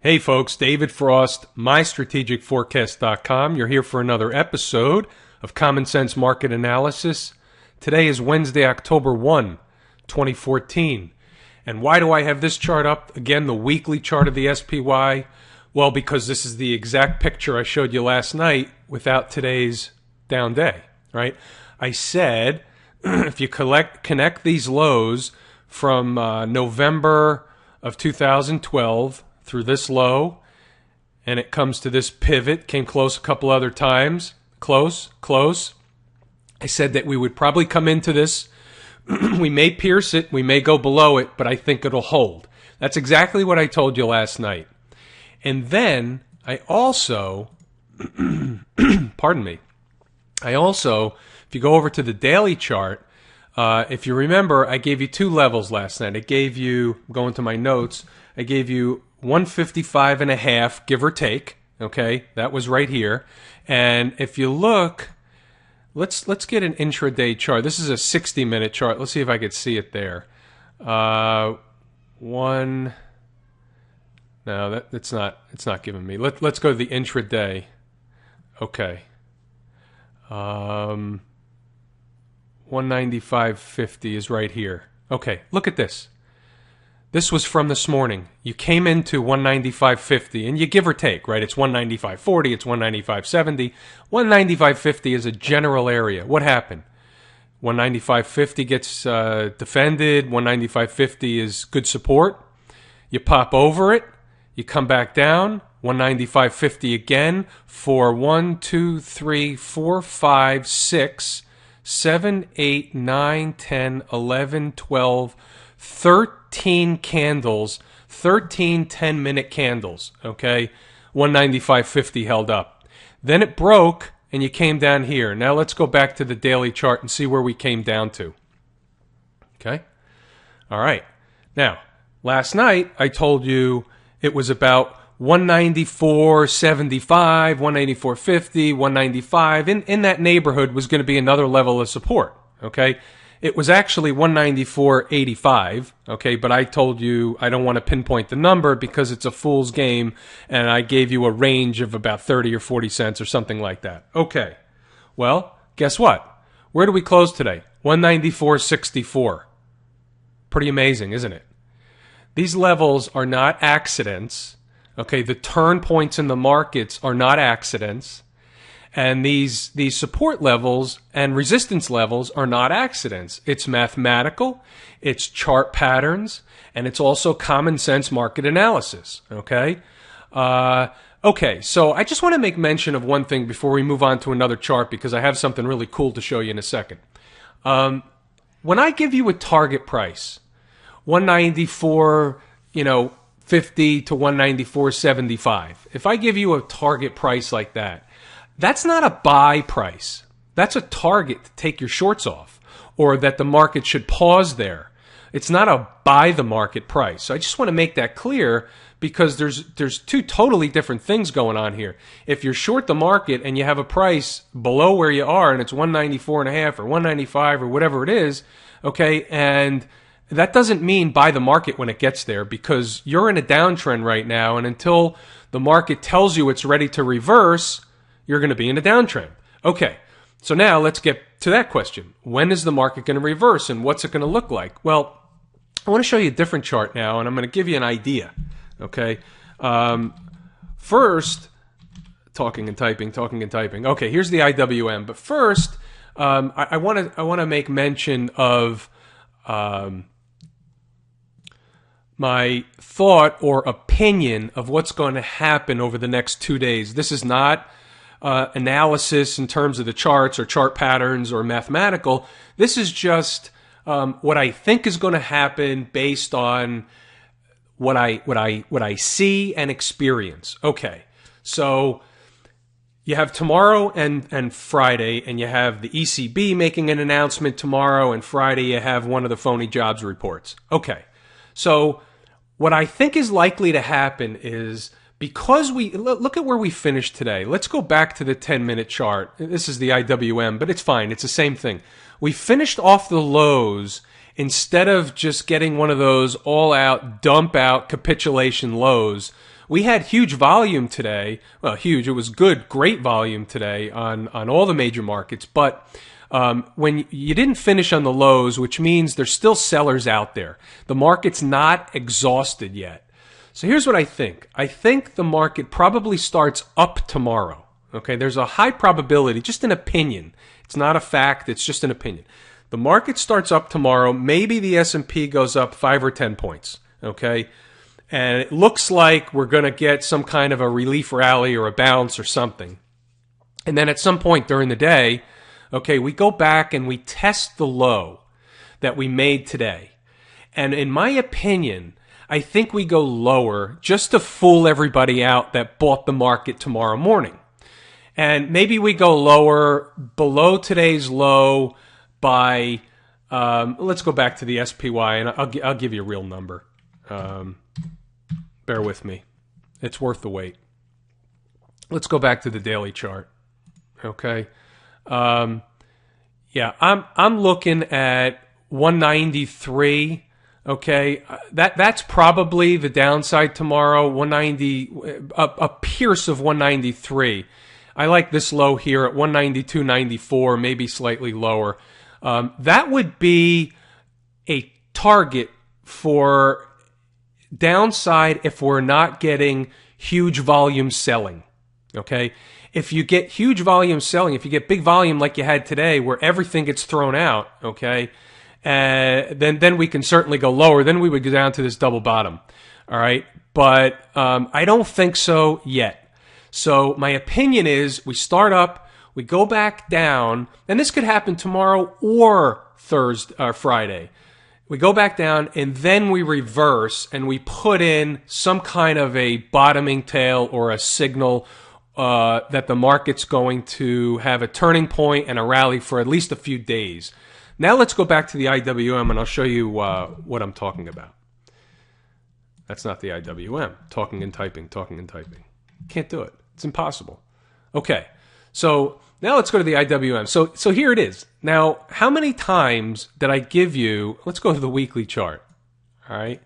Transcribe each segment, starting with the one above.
Hey folks, David Frost, mystrategicforecast.com. You're here for another episode of Common Sense Market Analysis. Today is Wednesday, October 1, 2014. And why do I have this chart up? Again, the weekly chart of the SPY. Well, because this is the exact picture I showed you last night without today's down day, right? I said if you connect these lows from November of 2012 through this low, and it comes to this pivot, came close a couple other times, close. I said that we would probably come into this. We may pierce it, we may go below it, but I think it'll hold. That's exactly what I told you last night. And then I also, pardon me, if you go over to the daily chart, if you remember, I gave you two levels last night. I gave you, going to my notes, I gave you 155.5, give or take. Okay, that was right here. And if you look, let's get an intraday chart. This is a 60-minute chart. Let's see if I could see it there. No, it's not giving me. Let's go to the intraday. Okay. 195.50 is right here. Okay, look at this. This was from this morning. You came into 195.50, and you give or take, right? It's 195.40, it's 195.70. 195.50 is a general area. What happened? 195.50 gets defended. 195.50 is good support. You pop over it. You come back down. 195.50 again for 1, 2, 3, 4, 5, 6, 7, 8, 9, 10, 11, 12, 13 candles, 13 10-minute candles, okay? 195.50 held up. Then it broke, and you came down here. Now let's go back to the daily chart and see where we came down to. Okay? All right. Now, last night I told you it was about 194.75, 194.50, 195. In that neighborhood was going to be another level of support, okay? It was actually 194.85, okay, but I told you I don't want to pinpoint the number because it's a fool's game, and I gave you a range of about 30 or 40 cents or something like that. Okay, well, guess what? Where do we close today? 194.64. Pretty amazing, isn't it? These levels are not accidents, okay? The turn points in the markets are not accidents. And these support levels and resistance levels are not accidents. It's mathematical, it's chart patterns, and it's also common sense market analysis, okay? Okay, so I just want to make mention of one thing before we move on to another chart because I have something really cool to show you in a second. When I give you a target price, 194, 50 to 194.75, if I give you a target price like that, that's not a buy price. That's a target to take your shorts off, or that the market should pause there. It's not a buy the market price. So I just want to make that clear because there's two totally different things going on here. If you're short the market and you have a price below where you are and it's 194.5 or 195 or whatever it is, okay, and that doesn't mean buy the market when it gets there because you're in a downtrend right now, and until the market tells you it's ready to reverse, you're going to be in a downtrend. Okay, so now let's get to that question. When is the market going to reverse and what's it going to look like? Well, I want to show you a different chart now, and I'm going to give you an idea. Okay, first, talking and typing. Okay, here's the IWM. But first, I want to make mention of my thought or opinion of what's going to happen over the next 2 days. This is not analysis in terms of the charts or chart patterns or mathematical. This is just what I think is going to happen based on what I see and experience. Okay, so you have tomorrow and Friday, and you have the ECB making an announcement tomorrow, and Friday you have one of the phony jobs reports. Okay, so what I think is likely to happen is, because we look at where we finished today. Let's go back to the 10-minute chart. This is the IWM, but it's fine. It's the same thing. We finished off the lows instead of just getting one of those all-out, dump-out capitulation lows. We had huge volume today. Well, huge. It was good, great volume today on all the major markets. But when you didn't finish on the lows, which means there's still sellers out there. The market's not exhausted yet. So here's what I think. I think the market probably starts up tomorrow. Okay, there's a high probability, just an opinion. It's not a fact, it's just an opinion. The market starts up tomorrow. Maybe the S&P goes up 5 or 10 points. Okay, and it looks like we're going to get some kind of a relief rally or a bounce or something. And then at some point during the day, okay, we go back and we test the low that we made today. And in my opinion, I think we go lower just to fool everybody out that bought the market tomorrow morning. And maybe we go lower below today's low by, let's go back to the SPY, and I'll give you a real number. Bear with me. It's worth the wait. Let's go back to the daily chart. Okay. Yeah, I'm looking at 193. Okay, that's probably the downside tomorrow. 190, a pierce of 193. I like this low here at 192.94, maybe slightly lower. That would be a target for downside if we're not getting huge volume selling. Okay, if you get huge volume selling, if you get big volume like you had today, where everything gets thrown out, okay, then we can certainly go lower. Then we would go down to this double bottom. All right, but I don't think so yet. So my opinion is we start up, we go back down, and this could happen tomorrow or Thursday or Friday. We go back down and then we reverse and we put in some kind of a bottoming tail or a signal that the market's going to have a turning point and a rally for at least a few days. Now let's go back to the IWM and I'll show you what I'm talking about. That's not the IWM. Talking and typing. Can't do it. It's impossible. Okay, so now let's go to the IWM. So here it is. Now, how many times did I give you, let's go to the weekly chart, all right?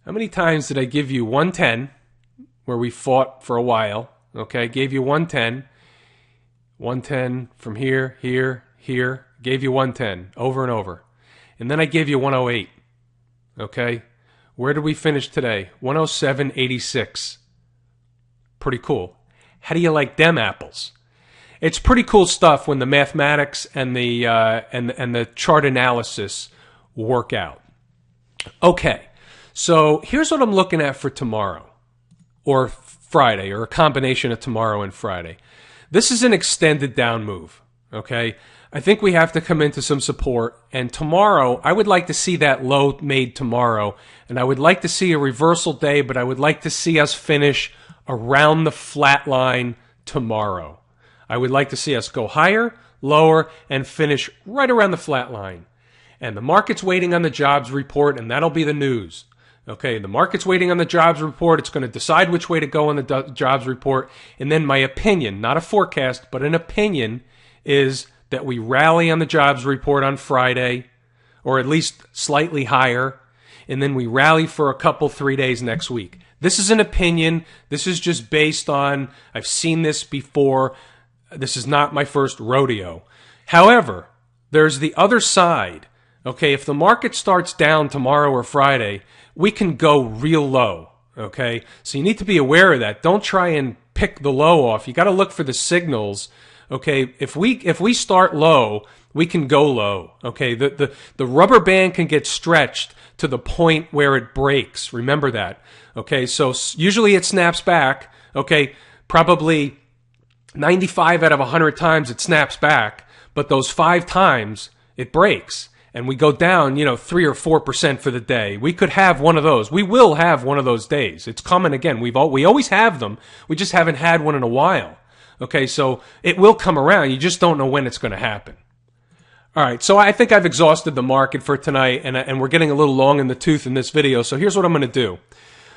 How many times did I give you 110, where we fought for a while, okay? Gave you 110, 110 from here, here, gave you 110 over and over. And then I gave you 108, okay? Where did we finish today? 107.86. Pretty cool. How do you like them apples? It's pretty cool stuff when the mathematics and the and the chart analysis work out. Okay, so here's what I'm looking at for tomorrow or Friday, or a combination of tomorrow and Friday. This is an extended down move. Okay, I think we have to come into some support, and tomorrow I would like to see that low made tomorrow, and I would like to see a reversal day, but I would like to see us finish around the flat line tomorrow. I would like to see us go higher, lower, and finish right around the flat line. And the market's waiting on the jobs report, and that'll be the news. Okay, the market's waiting on the jobs report. It's going to decide which way to go on the jobs report. And then my opinion, not a forecast, but an opinion, is that we rally on the jobs report on Friday, or at least slightly higher, and then we rally for a couple, 3 days next week. This is an opinion. This is just based on, I've seen this before. This is not my first rodeo. However, there's the other side. Okay, if the market starts down tomorrow or Friday, we can go real low. Okay, so you need to be aware of that. Don't try and pick the low off. You got to look for the signals. Okay, if we start low, we can go low. Okay, the rubber band can get stretched to the point where it breaks. Remember that. Okay, so usually it snaps back. Okay, probably 95 out of 100 times it snaps back, but those 5 times it breaks and we go down, 3 or 4% for the day. We could have one of those. We will have one of those days. It's coming again. We always have them. We just haven't had one in a while. Okay, so it will come around. You just don't know when it's going to happen. All right, so I think I've exhausted the market for tonight, and we're getting a little long in the tooth in this video. So here's what I'm going to do.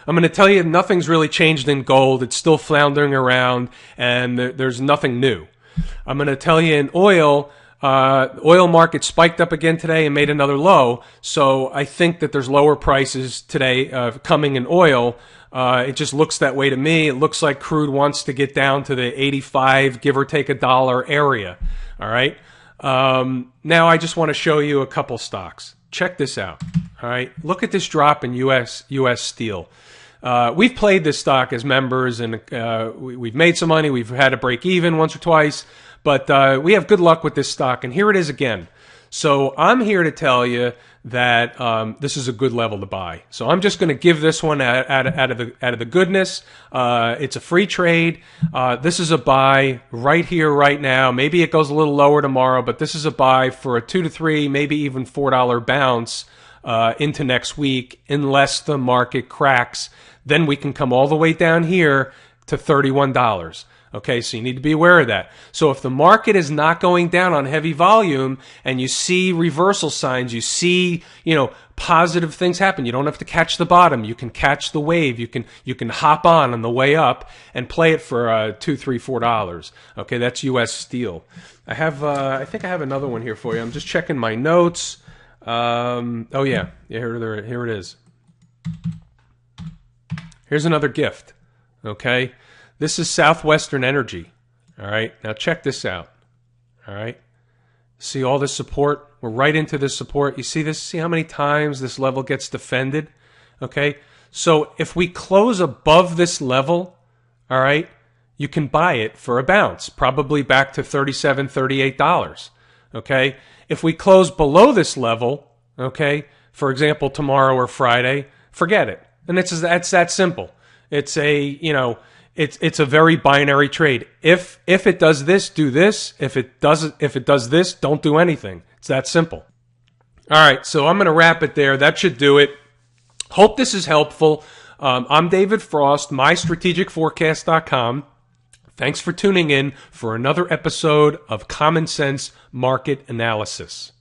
I'm going to tell you nothing's really changed in gold. It's still floundering around, and there's nothing new. I'm going to tell you in oil, oil market spiked up again today and made another low. So I think that there's lower prices today coming in oil. It just looks that way to me. It looks like crude wants to get down to the 85, give or take $1 area. All right. Now I just want to show you a couple stocks. Check this out. All right. Look at this drop in U.S. Steel. We've played this stock as members, and we've made some money. We've had to break even once or twice, but we have good luck with this stock. And here it is again. So I'm here to tell you that this is a good level to buy. So I'm just going to give this one out of the goodness. It's a free trade. This is a buy right here, right now. Maybe it goes a little lower tomorrow, but this is a buy for a $2 to $3, maybe even $4 bounce into next week, unless the market cracks. Then we can come all the way down here to $31. Okay, so you need to be aware of that. So if the market is not going down on heavy volume and you see reversal signs, you see, positive things happen. You don't have to catch the bottom. You can catch the wave. You can hop on the way up and play it for $2, $3, $4. Okay, that's U.S. Steel. I think I have another one here for you. I'm just checking my notes. Oh yeah, here it is. Here's another gift. Okay. This is Southwestern Energy. All right. Now check this out. All right. See all this support? We're right into this support. You see this? See how many times this level gets defended? Okay. So if we close above this level, all right, you can buy it for a bounce, probably back to $37, $38. Okay. If we close below this level, okay, for example, tomorrow or Friday, forget it. And it's that simple. It's it's a very binary trade. If it does this, do this. If it does this, don't do anything. It's that simple. All right, so I'm going to wrap it there. That should do it. Hope this is helpful. I'm David Frost, mystrategicforecast.com. Thanks for tuning in for another episode of Common Sense Market Analysis.